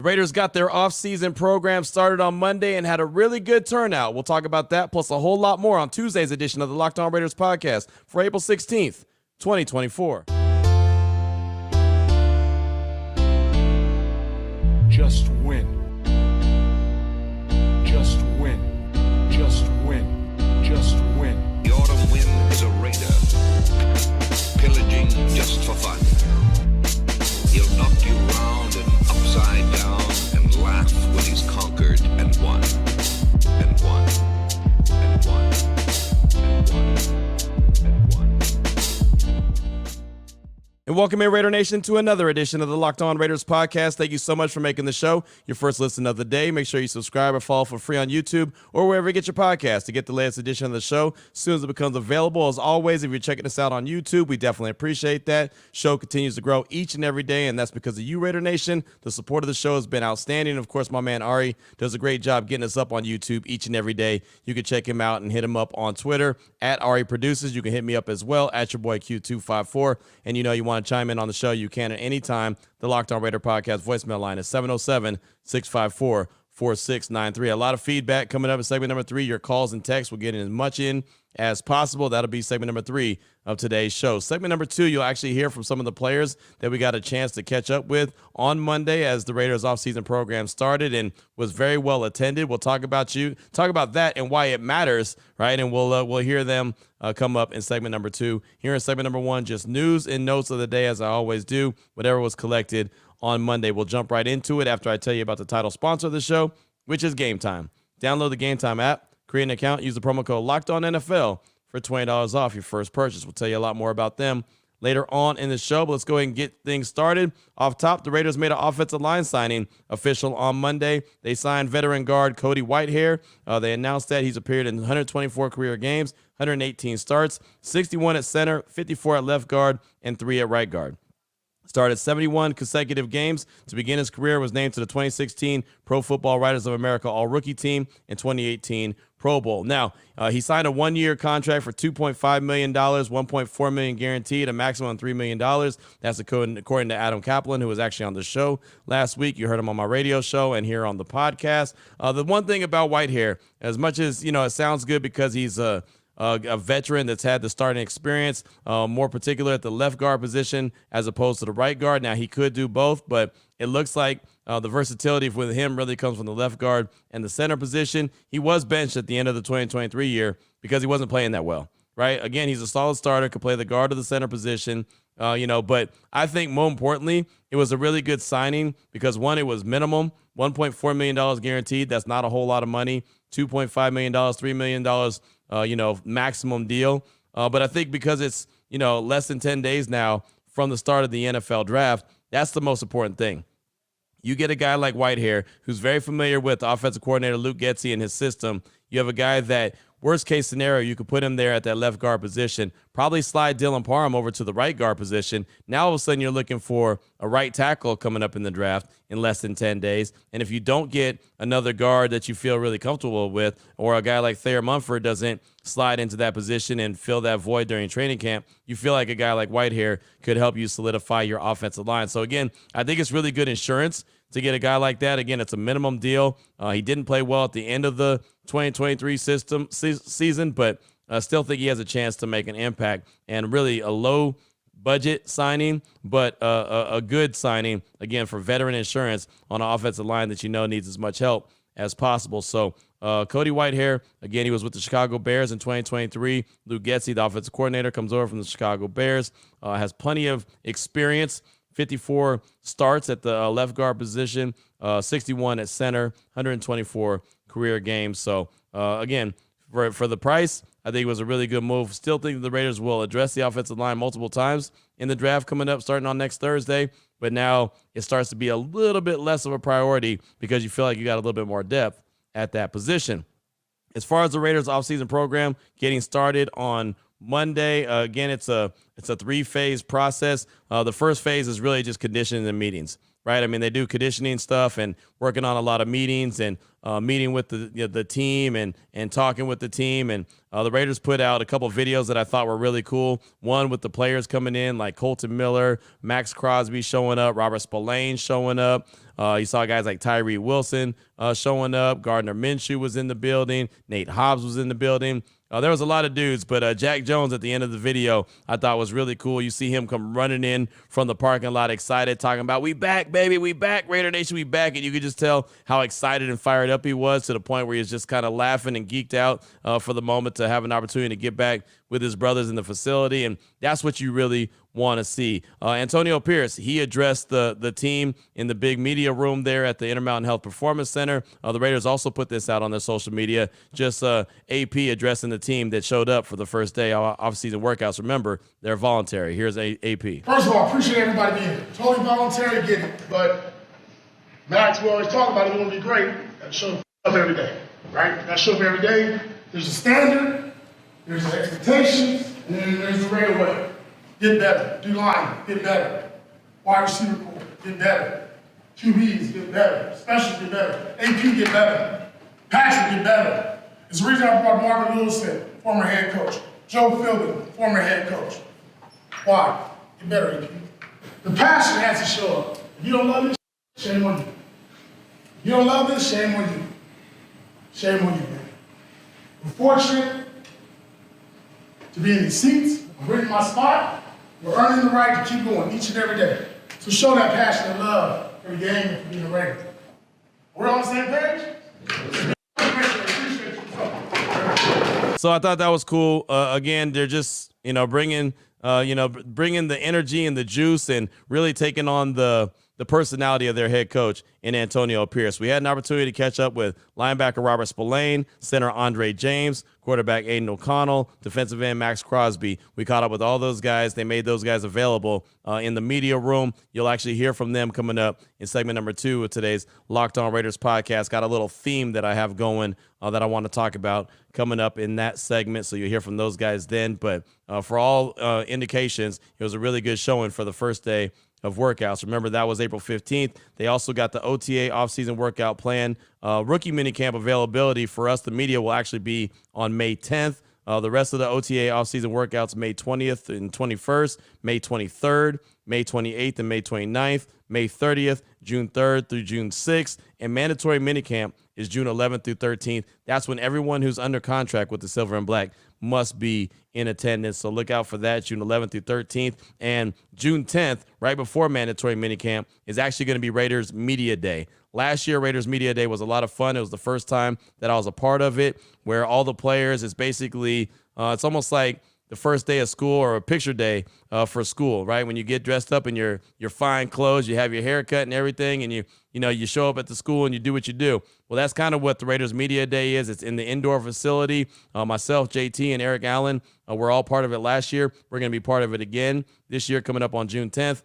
The Raiders got their offseason program started on Monday and had a really good turnout. We'll talk about that plus a whole lot more on Tuesday's edition of the Locked On Raiders podcast for April 16th, 2024. Just win. Just win. Just win. Just win. The autumn wind is a raider, pillaging just for fun. He'll knock you round and upside down and laugh when he's conquered and won. And won. And won. And won. And won. And welcome in, Raider Nation, to another edition of the Locked On Raiders podcast. Thank you so much for making the show your first listen of the day. Make sure you subscribe or follow for free on YouTube or wherever you get your podcast to get the latest edition of the show as soon as it becomes available. As always, if you're checking us out on YouTube, we definitely appreciate that. Show continues to grow each and every day, and that's because of you, Raider Nation. The support of the show has been outstanding. Of course, my man Ari does a great job getting us up on YouTube each and every day. You can check him out and hit him up on Twitter at Ari Produces. You can hit me up as well at your boy Q254. And you know you want to chime in on the show, you can at any time. The Locked On Raider podcast voicemail line is 707-654-4693. A lot of feedback coming up in segment number 3. Your calls and texts, we're getting as much in as possible. That'll be segment number 3 of today's show. Segment number 2, you'll actually hear from some of the players that we got a chance to catch up with on Monday as the Raiders offseason program started and was very well attended. We'll talk about that and why it matters, right? And we'll hear them come up in segment number 2. Here in segment number 1, just news and notes of the day, as I always do. Whatever was collected on Monday, we'll jump right into it after I tell you about the title sponsor of the show, which is Game Time. Download the Game Time app, create an account, use the promo code LOCKEDONNFL for $20 off your first purchase. We'll tell you a lot more about them later on in the show, but let's go ahead and get things started. Off top, the Raiders made an offensive line signing official on Monday. They signed veteran guard Cody Whitehair. They announced that he's appeared in 124 career games, 118 starts, 61 at center, 54 at left guard, and 3 at right guard. Started 71 consecutive games to begin his career, was named to the 2016 Pro Football Writers of America All-Rookie Team and 2018 Pro Bowl. Now, he signed a one-year contract for $2.5 million, $1.4 million guaranteed, a maximum of $3 million. That's according to Adam Kaplan, who was actually on the show last week. You heard him on my radio show and here on the podcast. The one thing about Whitehair, as much as, it sounds good because he's a veteran that's had the starting experience, more particular at the left guard position as opposed to the right guard. Now, he could do both, but it looks like the versatility with him really comes from the left guard and the center position. He was benched at the end of the 2023 year because he wasn't playing that well, right? Again, he's a solid starter, could play the guard or the center position, but I think more importantly, it was a really good signing because, one, it was minimum, $1.4 million guaranteed. That's not a whole lot of money. $2.5 million, $3 million, maximum deal. But I think because it's, less than 10 days now from the start of the NFL draft, that's the most important thing. You get a guy like Whitehair, who's very familiar with the offensive coordinator Luke Getsy and his system. You have a guy that, worst case scenario, you could put him there at that left guard position, probably slide Dylan Parham over to the right guard position. Now, all of a sudden, you're looking for a right tackle coming up in the draft in less than 10 days. And if you don't get another guard that you feel really comfortable with, or a guy like Thayer Munford doesn't slide into that position and fill that void during training camp, you feel like a guy like Whitehair could help you solidify your offensive line. So, again, I think it's really good insurance to get a guy like that. Again, it's a minimum deal. He didn't play well at the end of the 2023 season, but I still think he has a chance to make an impact, and really a low budget signing, but a good signing, again, for veteran insurance on an offensive line that needs as much help as possible. So Cody Whitehair, again, he was with the Chicago Bears in 2023. Luke Getsy, the offensive coordinator, comes over from the Chicago Bears, has plenty of experience, 54 starts at the left guard position, 61 at center, 124 career games. So, again, for the price, I think it was a really good move. Still think the Raiders will address the offensive line multiple times in the draft coming up, starting on next Thursday. But now it starts to be a little bit less of a priority because you feel like you got a little bit more depth at that position. As far as the Raiders offseason program getting started on Monday, again, it's a 3-phase process. The first phase is really just conditioning and meetings. right? I mean, they do conditioning stuff and working on a lot of meetings and meeting with the team and talking with the team. And the Raiders put out a couple of videos that I thought were really cool. One with the players coming in, like Colton Miller, Max Crosby showing up, Robert Spillane showing up. You saw guys like Tyree Wilson showing up. Gardner Minshew was in the building. Nate Hobbs was in the building. There was a lot of dudes, but Jack Jones at the end of the video I thought was really cool. You see him come running in from the parking lot excited, talking about, "We back, baby, we back, Raider Nation, we back." And you could just tell how excited and fired up he was, to the point where he was just kind of laughing and geeked out for the moment to have an opportunity to get back with his brothers in the facility. And that's what you really want to see. Antonio Pierce, he addressed the team in the big media room there at the Intermountain Health Performance Center. The Raiders also put this out on their social media, just AP addressing the team that showed up for the first day of off-season workouts. Remember, they're voluntary. Here's AP. First of all, I appreciate everybody being here. Totally voluntary, get it. But Max, we always talk about it, we want to be great. That show up every day, right? That show up every day. There's a standard, there's the expectations, and then there's the Raider way. Get better. D-line, get better. Wide receiver core, get better. QBs, get better. Specials, get better. AP, get better. Patrick, get better. It's the reason I brought Marvin Lewis in, former head coach. Joe Philbin, former head coach. Why? Get better, AP. The passion has to show up. If you don't love this, shame on you. If you don't love this, shame on you. Shame on you, man. We're fortunate to be in these seats. I'm reading my spot. We're earning the right to keep going each and every day. So show that passion and love every game and for being a Raider. We're on the same page? So I thought that was cool. Again, they're just, bringing the energy and the juice and really taking on the personality of their head coach in Antonio Pierce. We had an opportunity to catch up with linebacker Robert Spillane, center Andre James, quarterback Aiden O'Connell, defensive end Max Crosby. We caught up with all those guys. They made those guys available in the media room. You'll actually hear from them coming up in segment number 2 of today's Locked On Raiders podcast. Got a little theme that I have going that I want to talk about coming up in that segment, so you'll hear from those guys then. But for all indications, it was a really good showing for the first day of workouts. Remember, that was April 15th. They also got the OTA offseason workout plan. Rookie minicamp availability for us, the media, will actually be on May 10th. The rest of the OTA offseason workouts, May 20th and 21st, May 23rd, May 28th and May 29th, May 30th, June 3rd through June 6th, and mandatory minicamp is June 11th through 13th. That's when everyone who's under contract with the Silver and Black must be in attendance. So look out for that, June 11th through 13th. And June 10th, right before mandatory minicamp, is actually going to be Raiders Media Day. Last year, Raiders Media Day was a lot of fun. It was the first time that I was a part of it, where all the players, it's basically, it's almost like the first day of school or a picture day for school, right? When you get dressed up in your fine clothes, you have your haircut and everything, and you show up at the school and you do what you do. Well, that's kind of what the Raiders Media Day is. It's in the indoor facility. Myself, JT, and Eric Allen were all part of it last year. We're going to be part of it again this year, coming up on June 10th.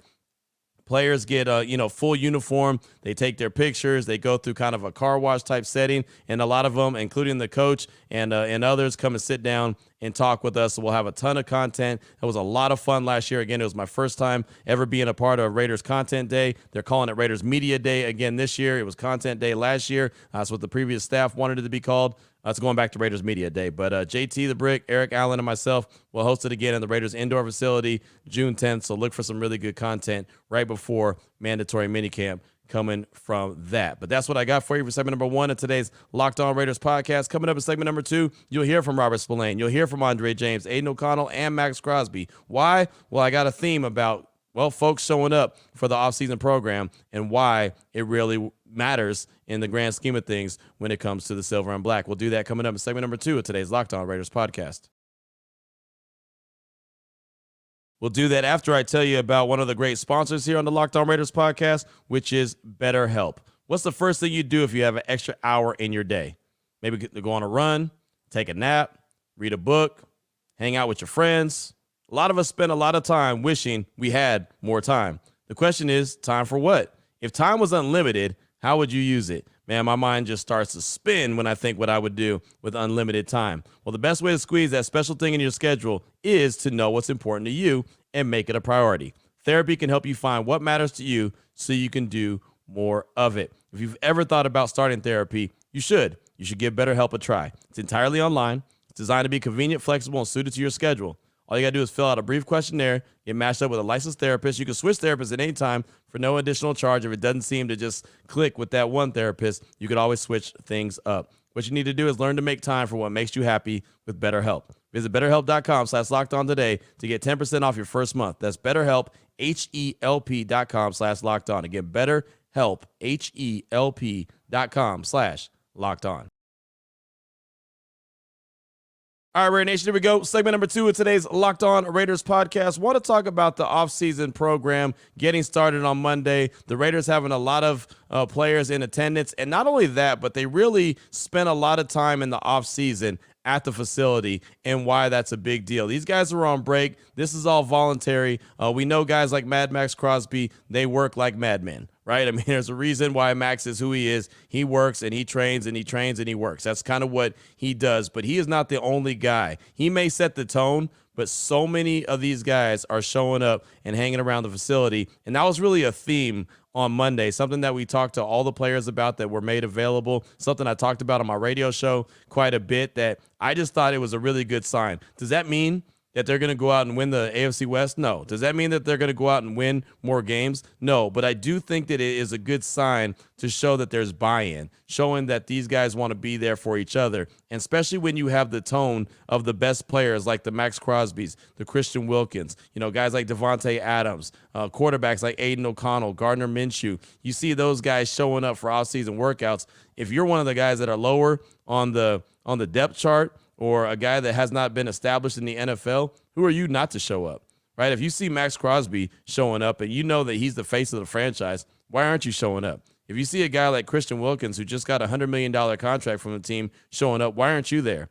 Players get full uniform. They take their pictures. They go through kind of a car wash type setting, and a lot of them, including the coach and others, come and sit down and talk with us. So we'll have a ton of content. It was a lot of fun last year. Again, it was my first time ever being a part of Raiders Content Day. They're calling it Raiders Media Day again this year. It was Content Day last year. That's what the previous staff wanted it to be called. It's going back to Raiders Media Day. But JT the Brick, Eric Allen, and myself will host it again in the Raiders indoor facility June 10th. So look for some really good content right before mandatory minicamp coming from that. But that's what I got for you for segment number 1 of today's Locked On Raiders podcast. Coming up in segment number 2, you'll hear from Robert Spillane. You'll hear from Andre James, Aiden O'Connell, and Max Crosby. Why? Well, I got a theme about, folks showing up for the offseason program and why it really matters in the grand scheme of things when it comes to the Silver and Black. We'll do that coming up in segment number 2 of today's Locked On Raiders podcast. We'll do that after I tell you about one of the great sponsors here on the Locked On Raiders podcast, which is BetterHelp. What's the first thing you do if you have an extra hour in your day? Maybe go on a run, take a nap, read a book, hang out with your friends. A lot of us spend a lot of time wishing we had more time. The question is, time for what? If time was unlimited, how would you use it? Man, my mind just starts to spin when I think what I would do with unlimited time. Well, the best way to squeeze that special thing in your schedule is to know what's important to you and make it a priority. Therapy can help you find what matters to you so you can do more of it. If you've ever thought about starting therapy, you should. You should give BetterHelp a try. It's entirely online. It's designed to be convenient, flexible, and suited to your schedule. All you got to do is fill out a brief questionnaire, get matched up with a licensed therapist. You can switch therapists at any time for no additional charge. If it doesn't seem to just click with that one therapist, you could always switch things up. What you need to do is learn to make time for what makes you happy with BetterHelp. Visit BetterHelp.com/lockedon today to get 10% off your first month. That's BetterHelp, HELP.com/lockedon. Again, BetterHelp, HELP.com/lockedon. All right, Raider Nation, here we go. Segment number 2 of today's Locked On Raiders podcast. Want to talk about the offseason program getting started on Monday. The Raiders having a lot of players in attendance. And not only that, but they really spent a lot of time in the offseason at the facility and why that's a big deal. These guys are on break. This is all voluntary. We know guys like Mad Max Crosby, they work like madmen, right? I mean, there's a reason why Max is who he is. He works and he trains and he trains and he works. That's kind of what he does, but he is not the only guy. He may set the tone, but so many of these guys are showing up and hanging around the facility, and that was really a theme on Monday, something that we talked to all the players about that were made available, something I talked about on my radio show quite a bit that I just thought it was a really good sign. Does that mean that they're going to go out and win the AFC West? No. Does that mean that they're going to go out and win more games? No. But I do think that it is a good sign to show that there's buy-in, showing that these guys want to be there for each other, and especially when you have the tone of the best players like the Max Crosbys, the Christian Wilkins, guys like Devontae Adams, quarterbacks like Aiden O'Connell, Gardner Minshew. You see those guys showing up for off-season workouts. If you're one of the guys that are lower on the depth chart, or a guy that has not been established in the NFL, who are you not to show up, right? If you see Max Crosby showing up and you know that he's the face of the franchise, why aren't you showing up? If you see a guy like Christian Wilkins, who just got a $100 million contract from the team, showing up, why aren't you there?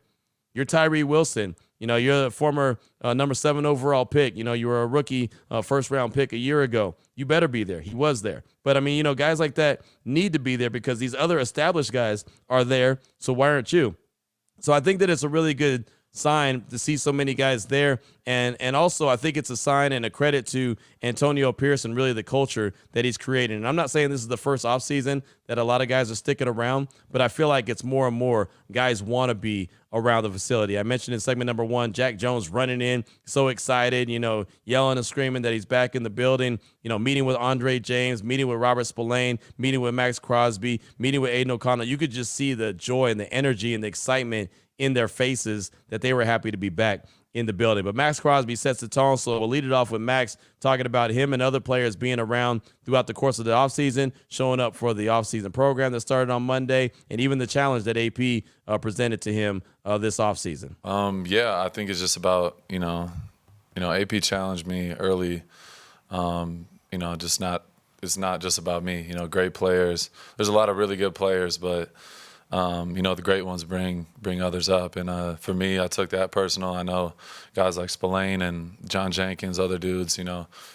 You're Tyree Wilson. You're a former number 7 overall pick. You were a rookie first-round pick a year ago. You better be there. He was there. But, guys like that need to be there because these other established guys are there, so why aren't you? So I think that it's a really good sign to see so many guys there. And also I think it's a sign and a credit to Antonio Pierce and really the culture that he's creating. And I'm not saying this is the first offseason that a lot of guys are sticking around, but I feel like it's more and more guys want to be around the facility. I mentioned in segment number 1, Jack Jones running in, so excited, yelling and screaming that he's back in the building, meeting with Andre James, meeting with Robert Spillane, meeting with Max Crosby, meeting with Aiden O'Connell. You could just see the joy and the energy and the excitement in their faces that they were happy to be back in the building. But Max Crosby sets the tone, so we'll lead it off with Max talking about him and other players being around throughout the course of the offseason, showing up for the offseason program that started on Monday, and even the challenge that AP presented to him this offseason. I think it's just about, AP challenged me early, it's not just about me, great players. There's a lot of really good players, but the great ones bring others up. And for me, I took that personal. I know guys like Spillane and John Jenkins, other dudes, it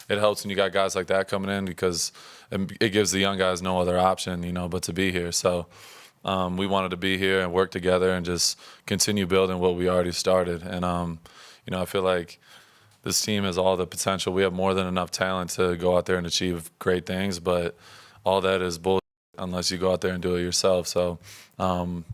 helps when you got guys like that coming in because it gives the young guys no other option, but to be here. So we wanted to be here and work together and just continue building what we already started. And, I feel like this team has all the potential. We have more than enough talent to go out there and achieve great things, but all that is bullshit unless you go out there and do it yourself. So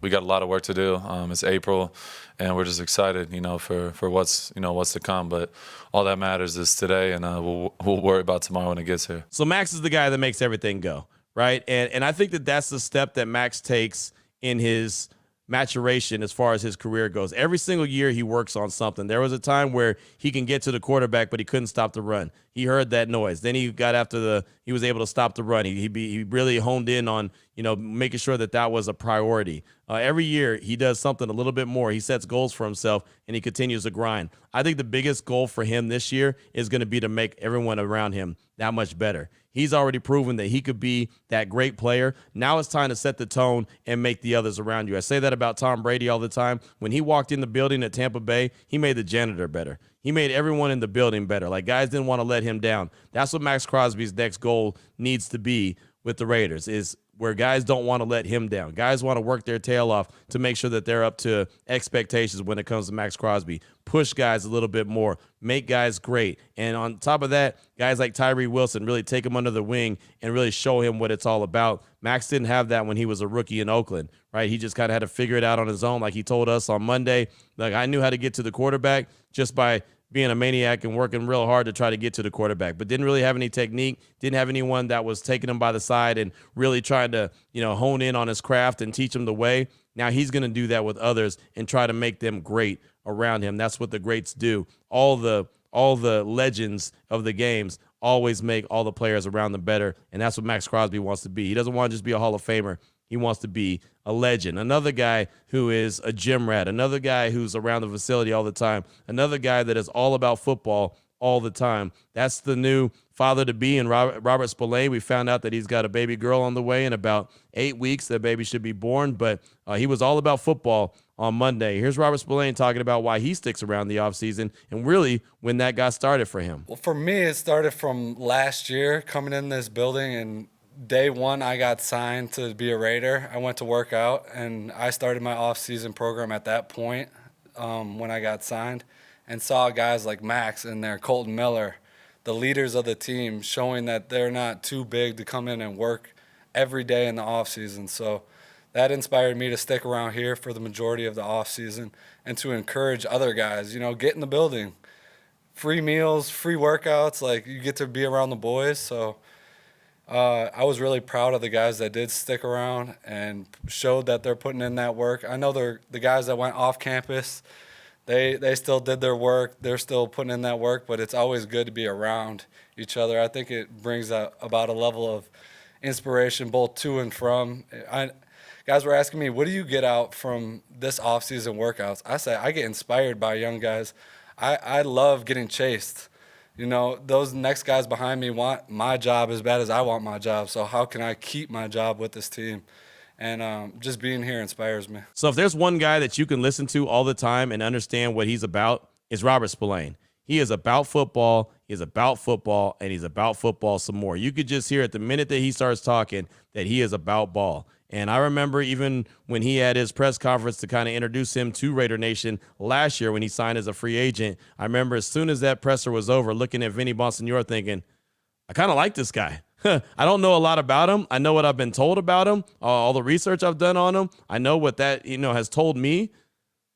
we got a lot of work to do. It's April, and we're just excited, for what's to come. But all that matters is today, and we'll worry about tomorrow when it gets here. So Max is the guy that makes everything go, right? And I think that that's the step that Max takes in his maturation as far as his career goes. Every single year he works on something. There was a time where he can get to the quarterback, but he couldn't stop the run. He heard that noise. Then he got after he was able to stop the run. He really honed in on, making sure that was a priority. Every year he does something a little bit more. He sets goals for himself and he continues to grind. I think the biggest goal for him this year is going to be to make everyone around him that much better. He's already proven that he could be that great player. Now it's time to set the tone and make the others around you. I say that about Tom Brady all the time. When he walked in the building at Tampa Bay, he made the janitor better. He made everyone in the building better. Like, guys didn't want to let him down. That's what Max Crosby's next goal needs to be with the Raiders, is where guys don't want to let him down. Guys want to work their tail off to make sure that they're up to expectations when it comes to Max Crosby. Push guys a little bit more, make guys great. And on top of that, guys like Tyree Wilson really take him under the wing and really show him what it's all about. Max didn't have that when he was a rookie in Oakland, right? He just kind of had to figure it out on his own. Like he told us on Monday, like I knew how to get to the quarterback just by being a maniac and working real hard to try to get to the quarterback, but didn't really have any technique, didn't have anyone that was taking him by the side and really trying to, hone in on his craft and teach him the way. Now he's going to do that with others and try to make them great around him. That's what the greats do. All the legends of the games always make all the players around them better, and that's what Max Crosby wants to be. He doesn't want to just be a Hall of Famer. He wants to be a legend. Another guy who is a gym rat. Another guy who's around the facility all the time. Another guy that is all about football all the time. That's the new father-to-be in Robert Spillane. We found out that he's got a baby girl on the way in about 8 weeks. That baby should be born, but he was all about football on Monday. Here's Robert Spillane talking about why he sticks around the offseason and really when that got started for him. Well, for me, it started from last year coming in this building, and day one, I got signed to be a Raider. I went to work out, and I started my off-season program at that point when I got signed, and saw guys like Max in there, Colton Miller, the leaders of the team, showing that they're not too big to come in and work every day in the off-season. So that inspired me to stick around here for the majority of the off-season and to encourage other guys, get in the building. Free meals, free workouts, like you get to be around the boys, so I was really proud of the guys that did stick around and showed that they're putting in that work. I know the guys that went off campus, they still did their work. They're still putting in that work, but it's always good to be around each other. I think it brings about a level of inspiration both to and from. Guys were asking me, what do you get out from this off-season workouts? I say I get inspired by young guys. I love getting chased. Those next guys behind me want my job as bad as I want my job. So how can I keep my job with this team? And just being here inspires me. So if there's one guy that you can listen to all the time and understand what he's about, it's Robert Spillane. He is about football, and he's about football some more. You could just hear it the minute that he starts talking that he is about ball. And I remember even when he had his press conference to kind of introduce him to Raider Nation last year when he signed as a free agent, I remember as soon as that presser was over, looking at Vinny Bonsignore thinking, I kind of like this guy. I don't know a lot about him. I know what I've been told about him, all the research I've done on him. I know what that has told me,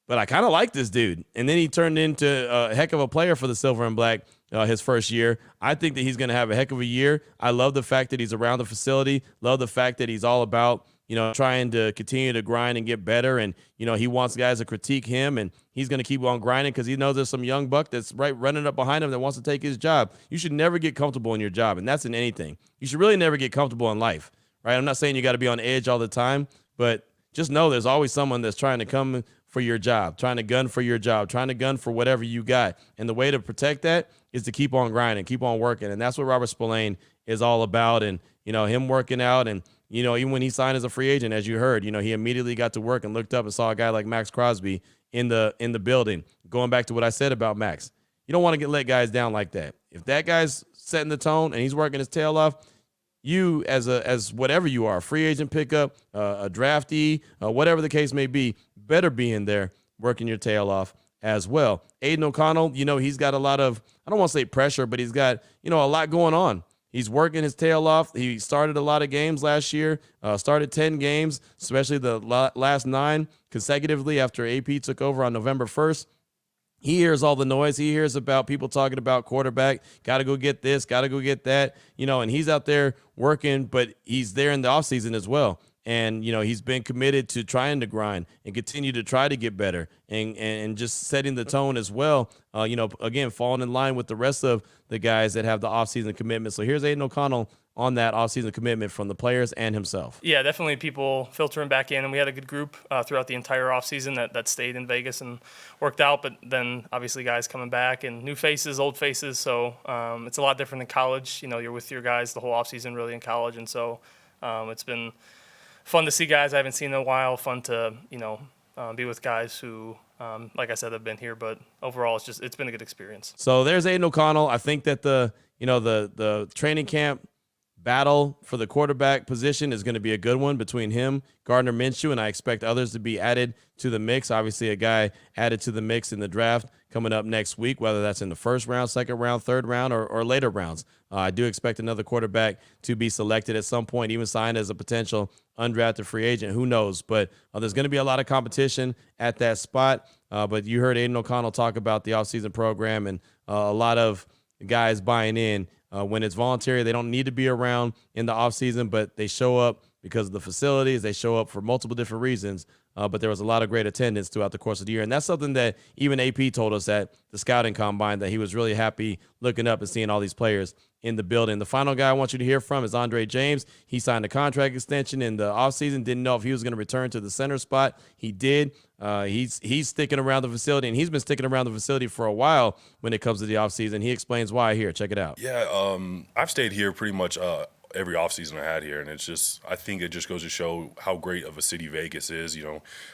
but I kind of like this dude. And then he turned into a heck of a player for the Silver and Black his first year. I think that he's going to have a heck of a year. I love the fact that he's around the facility. Love the fact that he's all about trying to continue to grind and get better. And, he wants guys to critique him, and he's going to keep on grinding because he knows there's some young buck that's running up behind him that wants to take his job. You should never get comfortable in your job, and that's in anything. You should really never get comfortable in life, right? I'm not saying you got to be on edge all the time, but just know there's always someone that's trying to come for your job, trying to gun for your job, trying to gun for whatever you got. And the way to protect that is to keep on grinding, keep on working. And that's what Robert Spillane is all about. And, him working out and, even when he signed as a free agent, as you heard, he immediately got to work and looked up and saw a guy like Max Crosby in the building. Going back to what I said about Max, you don't want to let guys down like that. If that guy's setting the tone and he's working his tail off, you as whatever you are, a free agent pickup, a draftee, whatever the case may be, better be in there working your tail off as well. Aiden O'Connell, he's got a lot of, I don't want to say pressure, but he's got, a lot going on. He's working his tail off. He started a lot of games last year, started 10 games, especially the last 9 consecutively after AP took over on November 1st. He hears all the noise. He hears about people talking about quarterback, got to go get this, got to go get that, and he's out there working, but he's there in the offseason as well. And, he's been committed to trying to grind and continue to try to get better and just setting the tone as well. Again, falling in line with the rest of the guys that have the offseason commitment. So here's Aiden O'Connell on that offseason commitment from the players and himself. Yeah, definitely people filtering back in, and we had a good group throughout the entire offseason that stayed in Vegas and worked out, but then obviously guys coming back and new faces, old faces, so it's a lot different than college. You're with your guys the whole offseason really in college, and so it's been fun to see guys I haven't seen in a while, fun to be with guys who, like I said, have been here, but overall it's been a good experience. So there's Aiden O'Connell. I think that the training camp battle for the quarterback position is going to be a good one between him, Gardner Minshew, and I expect others to be added to the mix. Obviously, a guy added to the mix in the draft coming up next week, whether that's in the first round, second round, third round, or later rounds. I do expect another quarterback to be selected at some point, even signed as a potential undrafted free agent. Who knows? But there's going to be a lot of competition at that spot. But you heard Aiden O'Connell talk about the offseason program and a lot of guys buying in. When it's voluntary, they don't need to be around in the offseason, but they show up because of the facilities. They show up for multiple different reasons. But there was a lot of great attendance throughout the course of the year. And that's something that even AP told us at the scouting combine, that he was really happy looking up and seeing all these players in the building. The final guy I want you to hear from is Andre James. He signed a contract extension in the offseason. Didn't know if he was going to return to the center spot. He did. He's sticking around the facility, and he's been sticking around the facility for a while when it comes to the offseason. He explains why here. Check it out. Yeah, I've stayed here pretty much every offseason I had here, and I think it just goes to show how great of a city Vegas is.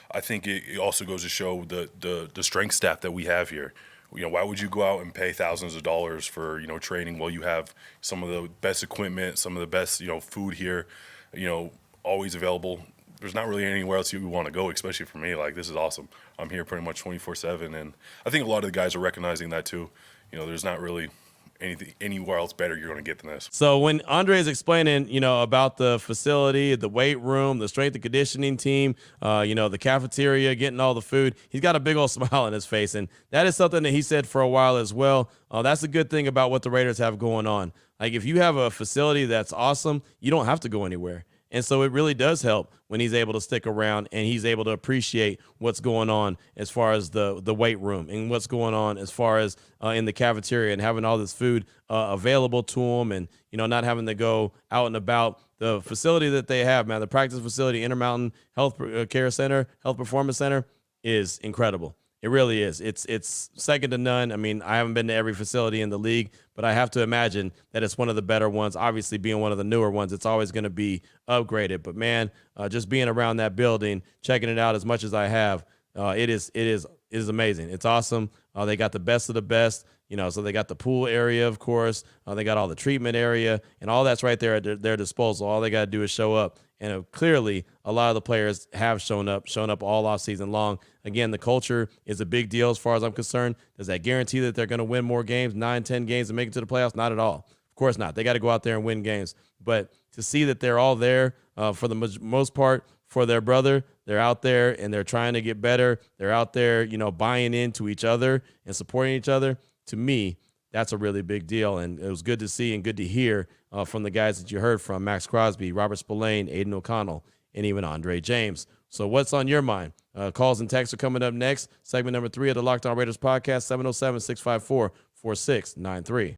I think it also goes to show the strength staff that we have here. Why would you go out and pay thousands of dollars for training while you have some of the best equipment, some of the best food here, always available. There's not really anywhere else you want to go, especially for me. Like, this is awesome. I'm here pretty much 24/7, and I think a lot of the guys are recognizing that too. There's not really anywhere else better you're going to get than this. So when Andre is explaining, about the facility, the weight room, the strength and conditioning team, the cafeteria, getting all the food, he's got a big old smile on his face. And that is something that he said for a while as well. That's a good thing about what the Raiders have going on. Like, if you have a facility that's awesome, you don't have to go anywhere. And so it really does help when he's able to stick around and he's able to appreciate what's going on as far as the weight room and what's going on as far as in the cafeteria and having all this food available to him, and, not having to go out and about. The facility that they have, man, the practice facility, Intermountain Health Care Center, Health Performance Center, is incredible. It really is. It's second to none. I mean, I haven't been to every facility in the league, but I have to imagine that it's one of the better ones. Obviously, being one of the newer ones, it's always going to be upgraded. But, man, just being around that building, checking it out as much as I have, it is amazing. It's awesome. They got the best of the best. So they got the pool area, of course. They got all the treatment area, and all that's right there at their disposal. All they got to do is show up. And clearly, a lot of the players have shown up all off season long. Again, the culture is a big deal as far as I'm concerned. Does that guarantee that they're going to win more games, 9, 10 games, and make it to the playoffs? Not at all. Of course not. They got to go out there and win games. But to see that they're all there for the most part for their brother, they're out there and they're trying to get better. They're out there, buying into each other and supporting each other. To me, that's a really big deal, and it was good to see and good to hear from the guys that you heard from: Max Crosby, Robert Spillane, Aiden O'Connell, and even Andre James. So what's on your mind? Calls and texts are coming up next. Segment number 3 of the Locked On Raiders podcast, 707-654-4693.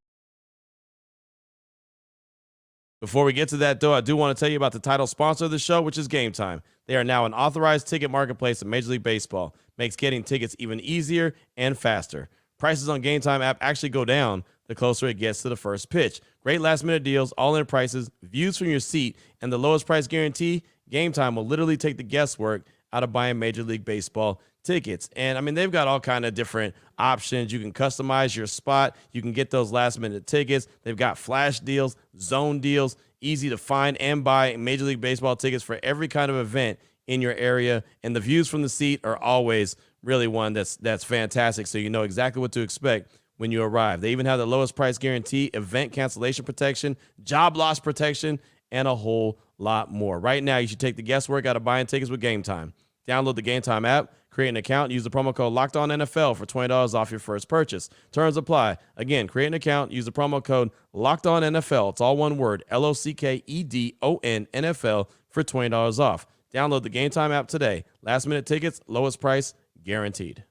Before we get to that, though, I do want to tell you about the title sponsor of the show, which is Game Time. They are now an authorized ticket marketplace in Major League Baseball. Makes getting tickets even easier and faster. Prices on Game Time app actually go down the closer it gets to the first pitch. Great last-minute deals, all-in prices, views from your seat, and the lowest price guarantee. Game Time will literally take the guesswork out of buying Major League Baseball tickets. And, I mean, they've got all kind of different options. You can customize your spot. You can get those last-minute tickets. They've got flash deals, zone deals, easy to find and buy Major League Baseball tickets for every kind of event in your area. And the views from the seat are always really one that's fantastic, so you know exactly what to expect when you arrive. They even have the lowest price guarantee, event cancellation protection, job loss protection, and a whole lot more. Right now, you should take the guesswork out of buying tickets with Game Time. Download the Game Time app, create an account, use the promo code LOCKEDONNFL for $20 off your first purchase. Terms apply. Again, create an account, use the promo code LOCKEDONNFL. It's all one word, LOCKEDON NFL for $20 off. Download the Game Time app today. Last minute tickets, lowest price guaranteed.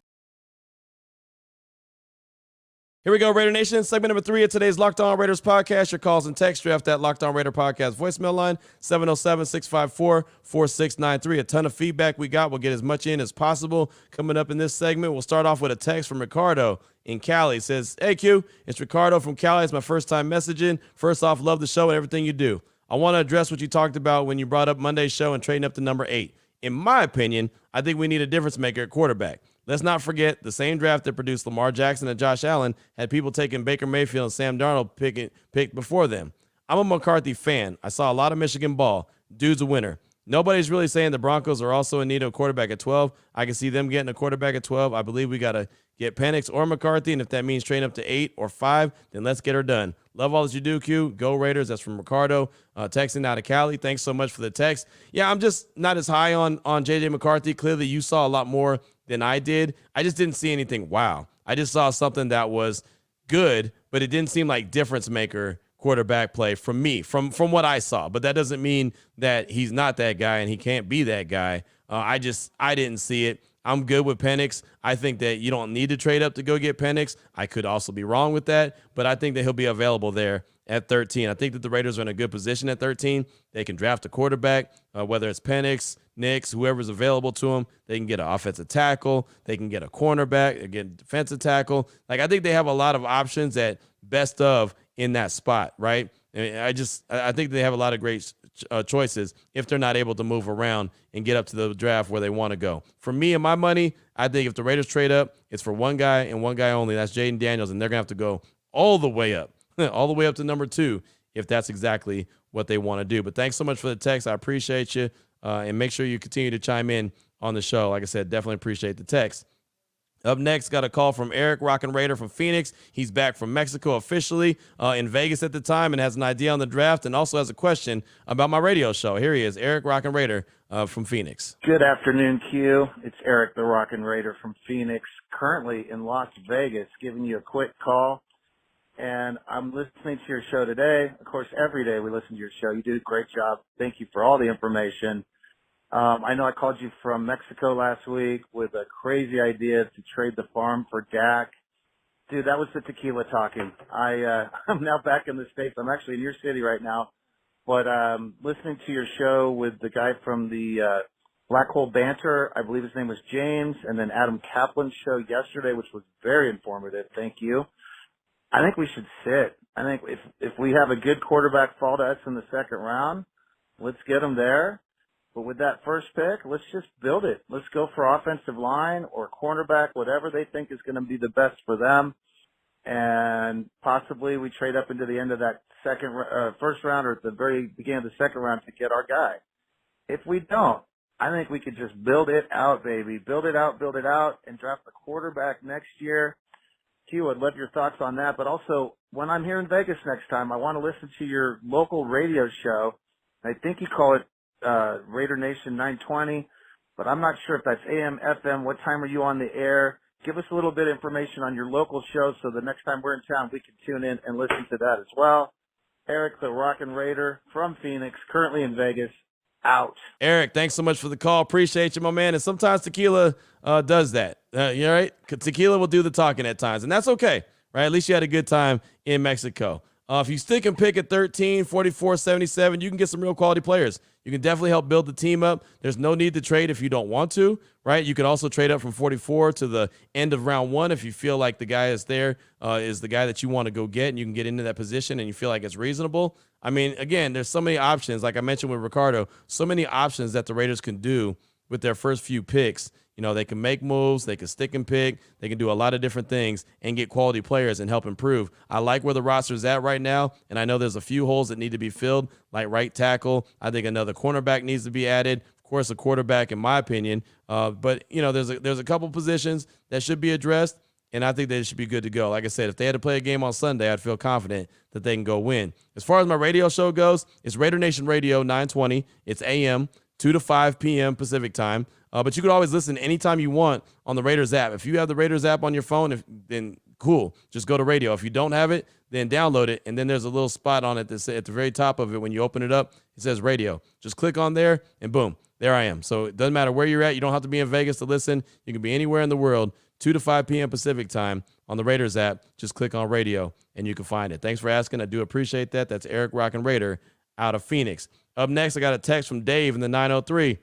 Here we go, Raider Nation. Segment number 3 of today's Locked On Raiders podcast. Your calls and texts draft that Locked On Raider podcast voicemail line, 707-654-4693. A ton of feedback we got. We'll get as much in as possible. Coming up in this segment, we'll start off with a text from Ricardo in Cali. It says, "Hey, Q, it's Ricardo from Cali. It's my first time messaging. First off, love the show and everything you do. I want to address what you talked about when you brought up Monday's show and trading up to number 8. In my opinion, I think we need a difference maker at quarterback. Let's not forget the same draft that produced Lamar Jackson and Josh Allen had people taking Baker Mayfield and Sam Darnold picked before them. I'm a McCarthy fan. I saw a lot of Michigan ball. Dude's a winner. Nobody's really saying the Broncos are also in need of a quarterback at 12. I can see them getting a quarterback at 12. I believe we got to get Penix or McCarthy, and if that means trading up to 8 or 5, then let's get her done. Love all that you do, Q. Go Raiders. That's from Ricardo, texting out of Cali. Thanks so much for the text. Yeah, I'm just not as high on J.J. McCarthy. Clearly, you saw a lot more than I did. I just didn't see anything wow. I just saw something that was good, but it didn't seem like difference maker quarterback play from me, from what I saw. But that doesn't mean that he's not that guy and he can't be that guy. I didn't see it. I'm good with Penix. I think that you don't need to trade up to go get Penix. I could also be wrong with that, but I think that he'll be available there at 13. I think that the Raiders are in a good position at 13. They can draft a quarterback, whether it's Penix, Nix, whoever's available to them. They can get an offensive tackle. They can get a cornerback, they get a defensive tackle. Like, I think they have a lot of options at best of in that spot, right? I think they have a lot of great choices if they're not able to move around and get up to the draft where they want to go. For me and my money, I think if the Raiders trade up, it's for one guy and one guy only. That's Jaden Daniels, and they're going to have to go all the way up, all the way up to number 2 if that's exactly what they want to do. But thanks so much for the text. I appreciate you, and make sure you continue to chime in on the show. Like I said, definitely appreciate the text. Up next, got a call from Eric, Rockin' Raider from Phoenix. He's back from Mexico officially, in Vegas at the time, and has an idea on the draft and also has a question about my radio show. Here he is, Eric, Rockin' Raider from Phoenix. Good afternoon, Q. It's Eric, the Rockin' Raider from Phoenix, currently in Las Vegas, giving you a quick call. And I'm listening to your show today. Of course, every day we listen to your show. You do a great job. Thank you for all the information. I know I called you from Mexico last week with a crazy idea to trade the farm for Dak. Dude, that was the tequila talking. I'm now back in the States. I'm actually in your city right now. But listening to your show with the guy from the Black Hole Banter, I believe his name was James, and then Adam Kaplan's show yesterday, which was very informative. Thank you. I think we should sit. I think if we have a good quarterback fall to us in the second round, let's get him there. But with that first pick, let's just build it. Let's go for offensive line or cornerback, whatever they think is going to be the best for them. And possibly we trade up into the end of that first round or at the very beginning of the second round to get our guy. If we don't, I think we could just build it out, baby. Build it out, and draft the quarterback next year. Q, I'd love your thoughts on that. But also, when I'm here in Vegas next time, I want to listen to your local radio show. I think you call it Raider Nation 920, but I'm not sure if that's AM, FM. What time are you on the air? Give us a little bit of information on your local show so the next time we're in town, we can tune in and listen to that as well. Eric, the Rockin' Raider from Phoenix, currently in Vegas, out. Eric, thanks so much for the call. Appreciate you, my man. And sometimes tequila does that. You all right? Tequila will do the talking at times, and that's okay, right? At least you had a good time in Mexico. If you stick and pick at 13, 44, 77, you can get some real quality players. You can definitely help build the team up. There's no need to trade if you don't want to, right? You can also trade up from 44 to the end of round 1 if you feel like the guy is there is the guy that you want to go get, and you can get into that position and you feel like it's reasonable. I mean, again, there's so many options. Like I mentioned with Ricardo, so many options that the Raiders can do with their first few picks. You know, they can make moves, they can stick and pick, they can do a lot of different things and get quality players and help improve. I like where the roster is at right now, and I know there's a few holes that need to be filled, like right tackle. I think another cornerback needs to be added. Of course, a quarterback, in my opinion. But, you know, there's a couple positions that should be addressed, and I think they should be good to go. Like I said, if they had to play a game on Sunday, I'd feel confident that they can go win. As far as my radio show goes, it's Raider Nation Radio 920. It's AM, 2 to 5 p.m. Pacific time. But you could always listen anytime you want on the Raiders app. If you have the Raiders app on your phone, then cool. Just go to radio. If you don't have it, then download it. And then there's a little spot on it that's at the very top of it. When you open it up, it says radio. Just click on there and boom, there I am. So it doesn't matter where you're at. You don't have to be in Vegas to listen. You can be anywhere in the world, 2 to 5 p.m. Pacific time on the Raiders app. Just click on radio and you can find it. Thanks for asking. I do appreciate that. That's Eric Rockin' Raider out of Phoenix. Up next, I got a text from Dave in the 903.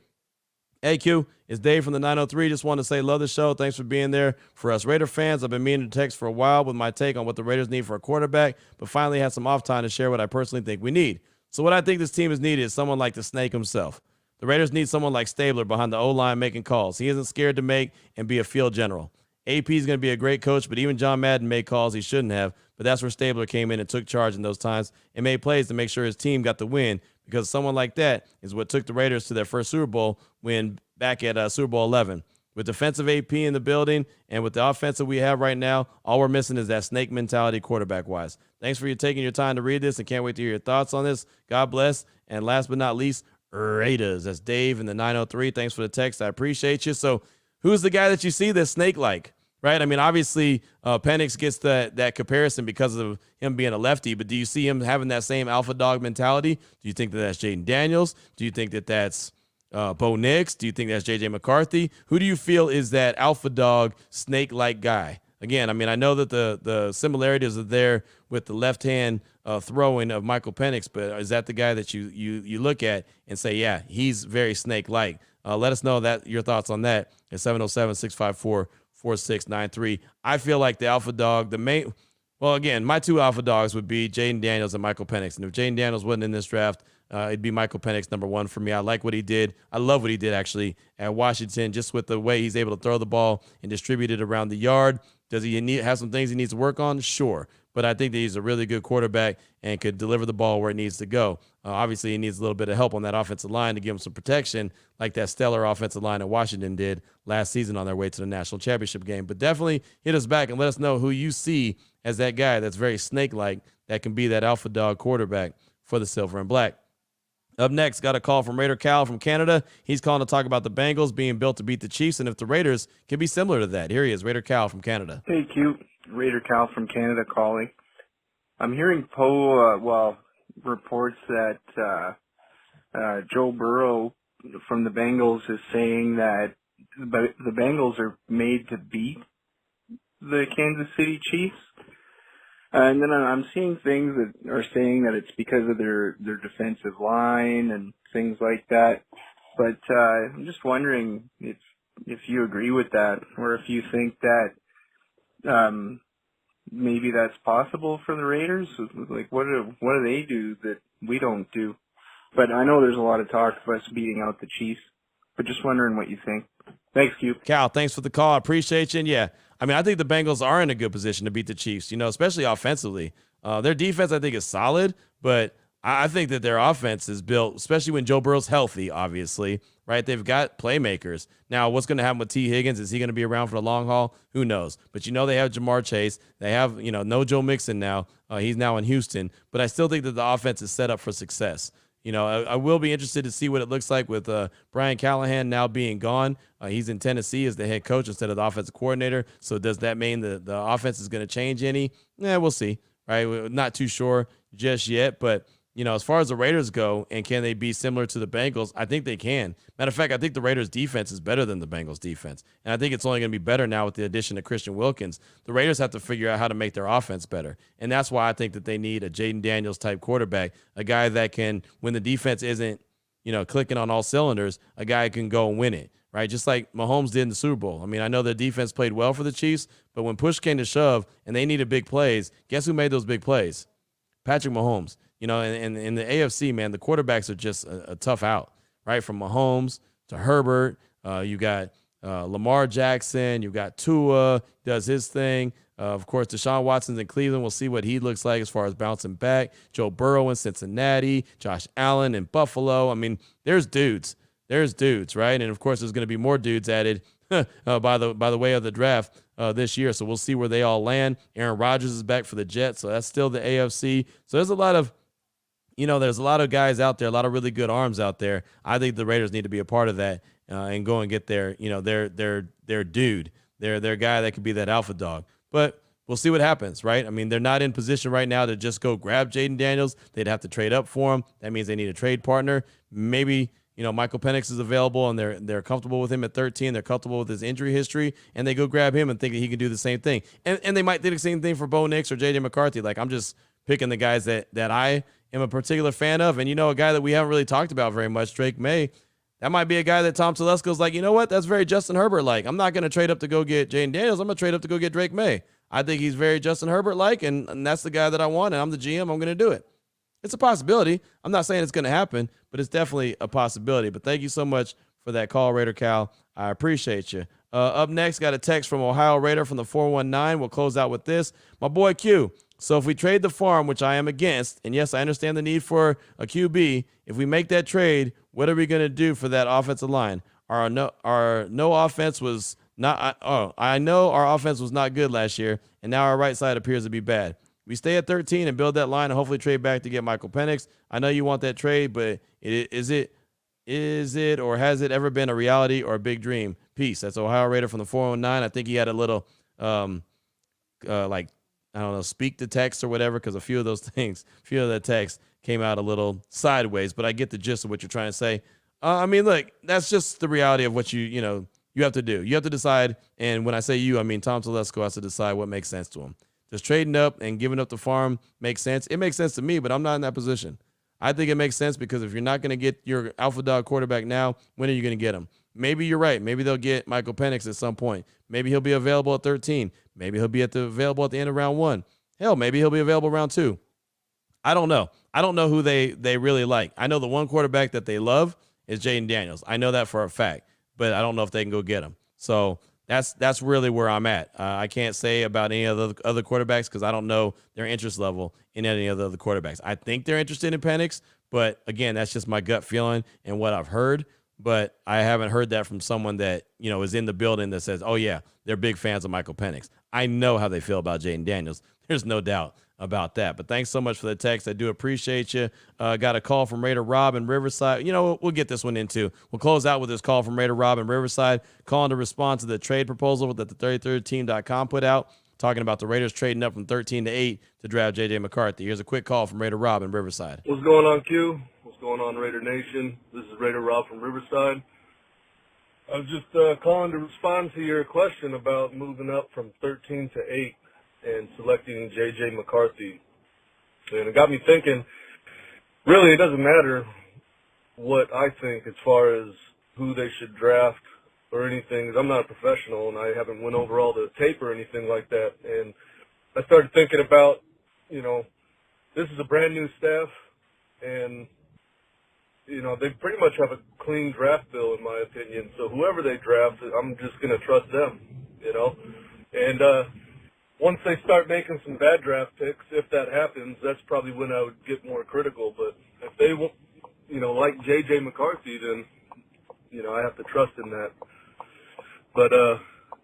Hey, Q, it's Dave from the 903. Just wanted to say, love the show. Thanks for being there for us Raider fans. I've been meaning to text for a while with my take on what the Raiders need for a quarterback, but finally had some off time to share what I personally think we need. So what I think this team is needed is someone like the Snake himself. The Raiders need someone like Stabler behind the O-line making calls. He isn't scared to make and be a field general. AP is going to be a great coach, but even John Madden made calls he shouldn't have but that's where Stabler came in and took charge in those times and made plays to make sure his team got the win, because someone like that is what took the Raiders to their first Super Bowl win back at Super Bowl 11. With defensive AP in the building and with the offensive we have right now, all we're missing is that snake mentality quarterback-wise. Thanks for taking your time to read this, and can't wait to hear your thoughts on this. God bless. And last but not least, Raiders. That's Dave in the 903. Thanks for the text. I appreciate you. So who's the guy that you see that's snake-like, right? I mean, obviously, Penix gets that comparison because of him being a lefty, but do you see him having that same alpha dog mentality? Do you think that that's Jaden Daniels? Do you think that that's Bo Nix? Do you think that's J.J. McCarthy? Who do you feel is that alpha dog, snake-like guy? Again, I mean, I know that the similarities are there with the left-hand throwing of Michael Penix, but is that the guy that you look at and say, yeah, he's very snake-like? Let us know your thoughts on that at 707-654-4693. I feel like the alpha dog, again, my two alpha dogs would be Jaden Daniels and Michael Penix. And if Jaden Daniels wasn't in this draft, it'd be Michael Penix number one for me. I like what he did. I love what he did, actually, at Washington, just with the way he's able to throw the ball and distribute it around the yard. Does he have some things he needs to work on? Sure. But I think that he's a really good quarterback and could deliver the ball where it needs to go. Obviously, he needs a little bit of help on that offensive line to give him some protection, like that stellar offensive line that Washington did last season on their way to the national championship game. But definitely hit us back and let us know who you see as that guy that's very snake-like that can be that alpha dog quarterback for the Silver and Black. Up next, got a call from Raider Cal from Canada. He's calling to talk about the Bengals being built to beat the Chiefs and if the Raiders can be similar to that. Here he is, Raider Cal from Canada. Hey, Q. Raider Cal from Canada calling. I'm hearing reports that Joe Burrow from the Bengals is saying that the Bengals are made to beat the Kansas City Chiefs. And then I'm seeing things that are saying that it's because of their defensive line and things like that. But I'm just wondering if you agree with that, or if you think that maybe that's possible for the Raiders. Like, what do they do that we don't do? But I know there's a lot of talk of us beating out the Chiefs. But just wondering what you think. Thanks, Q. Cal, thanks for the call. I appreciate you. And yeah, I mean, I think the Bengals are in a good position to beat the Chiefs, especially offensively. Their defense, I think, is solid, but I think that their offense is built, especially when Joe Burrow's healthy, obviously, right? They've got playmakers. Now, what's going to happen with T. Higgins? Is he going to be around for the long haul? Who knows? But they have Jamar Chase. They have, no Joe Mixon now. He's now in Houston. But I still think that the offense is set up for success. I will be interested to see what it looks like with Brian Callahan now being gone. He's in Tennessee as the head coach instead of the offensive coordinator. So does that mean the offense is going to change any? We'll see, right? We're not too sure just yet. But, as far as the Raiders go, and can they be similar to the Bengals, I think they can. Matter of fact, I think the Raiders' defense is better than the Bengals' defense. And I think it's only going to be better now with the addition of Christian Wilkins. The Raiders have to figure out how to make their offense better. And that's why I think that they need a Jaden Daniels-type quarterback, a guy that can, when the defense isn't, clicking on all cylinders, a guy can go and win it, right? Just like Mahomes did in the Super Bowl. I mean, I know the defense played well for the Chiefs, but when push came to shove and they needed big plays, guess who made those big plays? Patrick Mahomes. And in the AFC, man, the quarterbacks are just a tough out, right? From Mahomes to Herbert, you got Lamar Jackson, you got Tua, does his thing. Of course, Deshaun Watson's in Cleveland. We'll see what he looks like as far as bouncing back. Joe Burrow in Cincinnati, Josh Allen in Buffalo. I mean, there's dudes, right? And of course, there's going to be more dudes added by the way of the draft this year. So we'll see where they all land. Aaron Rodgers is back for the Jets, so that's still the AFC. So there's a lot of guys out there, a lot of really good arms out there. I think the Raiders need to be a part of that and go and get their dude, their guy that could be that alpha dog. But we'll see what happens, right? I mean, they're not in position right now to just go grab Jaden Daniels. They'd have to trade up for him. That means they need a trade partner. Maybe, Michael Penix is available and they're comfortable with him at 13. They're comfortable with his injury history, and they go grab him and think that he can do the same thing. And they might do the same thing for Bo Nix or J.J. McCarthy. Like, I'm just picking the guys that I am a particular fan of. And, a guy that we haven't really talked about very much, Drake May, that might be a guy that Tom Telesco's like, you know what? That's very Justin Herbert-like. I'm not going to trade up to go get Jaden Daniels. I'm going to trade up to go get Drake May. I think he's very Justin Herbert-like, and that's the guy that I want, and I'm the GM. I'm going to do it. It's a possibility. I'm not saying it's going to happen, but it's definitely a possibility. But thank you so much for that call, Raider Cal. I appreciate you. Up next, got a text from Ohio Raider from the 419. We'll close out with this. My boy Q. So if we trade the farm, which I am against, and yes, I understand the need for a QB, if we make that trade, what are we going to do for that offensive line? Our no offense was not. I know our offense was not good last year, and now our right side appears to be bad. We stay at 13 and build that line and hopefully trade back to get Michael Penix. I know you want that trade, but is it or has it ever been a reality or a big dream? Peace. That's Ohio Raider from the 409. I think he had a little speak to text or whatever, because a few of the text came out a little sideways, but I get the gist of what you're trying to say. Look, that's just the reality of what you have to do. You have to decide, and when I say you, I mean Tom Telesco has to decide what makes sense to him. Just trading up and giving up the farm makes sense. It makes sense to me, but I'm not in that position. I think it makes sense because if you're not going to get your alpha dog quarterback now, when are you going to get him? Maybe you're right. Maybe they'll get Michael Penix at some point. Maybe he'll be available at 13. Maybe he'll be available at the end of round 1. Hell, maybe he'll be available round 2. I don't know. I don't know who they really like. I know the one quarterback that they love is Jaden Daniels. I know that for a fact, but I don't know if they can go get him. So that's really where I'm at. I can't say about any of the other quarterbacks because I don't know their interest level in any of the other quarterbacks. I think they're interested in Penix, but again, that's just my gut feeling and what I've heard. But I haven't heard that from someone that is in the building that says, "Oh yeah, they're big fans of Michael Penix." I know how they feel about Jaden Daniels. There's no doubt about that. But thanks so much for the text. I do appreciate you. Got a call from Raider Rob in Riverside. We'll get this one in too. We'll close out with this call from Raider Rob in Riverside, calling to respond to the trade proposal that the 33rdteam.com put out, talking about the Raiders trading up from 13 to 8 to draft J.J. McCarthy. Here's a quick call from Raider Rob in Riverside. What's going on, Q? What's going on, Raider Nation? This is Raider Rob from Riverside. I was just calling to respond to your question about moving up from 13 to 8 and selecting J.J. McCarthy. And it got me thinking, really, it doesn't matter what I think as far as who they should draft or anything. 'Cause I'm not a professional, and I haven't went over all the tape or anything like that. And I started thinking about, this is a brand-new staff, and they pretty much have a clean draft bill, in my opinion. So whoever they draft, I'm just going to trust them, And once they start making some bad draft picks, if that happens, that's probably when I would get more critical. But if they, like J.J. McCarthy, then, I have to trust in that. But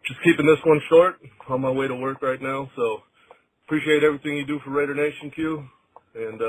just keeping this one short, on my way to work right now. So appreciate everything you do for Raider Nation, Q. And,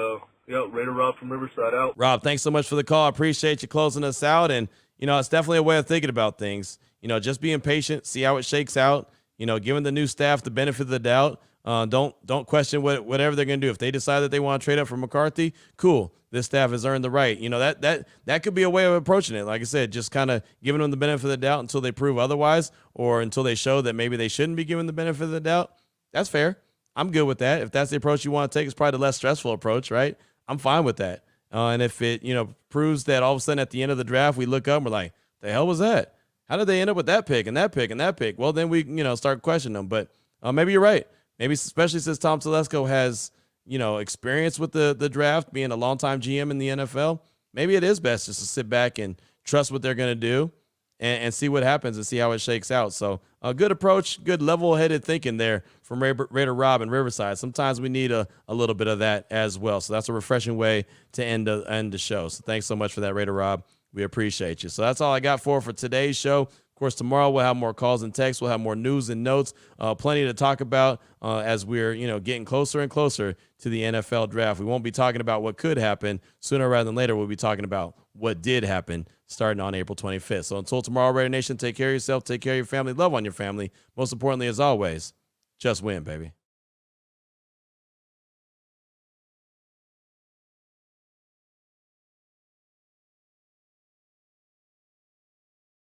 Raider Rob from Riverside out. Rob, thanks so much for the call. I appreciate you closing us out. And, it's definitely a way of thinking about things. Just being patient, see how it shakes out. Giving the new staff the benefit of the doubt. Don't question whatever they're going to do. If they decide that they want to trade up for McCarthy, cool. This staff has earned the right. That could be a way of approaching it. Like I said, just kind of giving them the benefit of the doubt until they prove otherwise, or until they show that maybe they shouldn't be given the benefit of the doubt. That's fair. I'm good with that. If that's the approach you want to take, it's probably the less stressful approach, right? I'm fine with that. And if it, proves that all of a sudden at the end of the draft, we look up and we're like, the hell was that? How did they end up with that pick and that pick and that pick? Well, then we, start questioning them. But maybe you're right. Maybe especially since Tom Telesco has, experience with the draft, being a longtime GM in the NFL, maybe it is best just to sit back and trust what they're going to do and see what happens and see how it shakes out. So a good approach, good level-headed thinking there from Raider Rob in Riverside. Sometimes we need a little bit of that as well. So that's a refreshing way to end the show. So thanks so much for that, Raider Rob. We appreciate you. So that's all I got for today's show. Of course, tomorrow we'll have more calls and texts. We'll have more news and notes, plenty to talk about as we're, getting closer and closer to the NFL draft. We won't be talking about what could happen. Sooner rather than later, we'll be talking about what did happen starting on April 25th. So until tomorrow, Raider Nation, take care of yourself, take care of your family, love on your family. Most importantly, as always, just win, baby.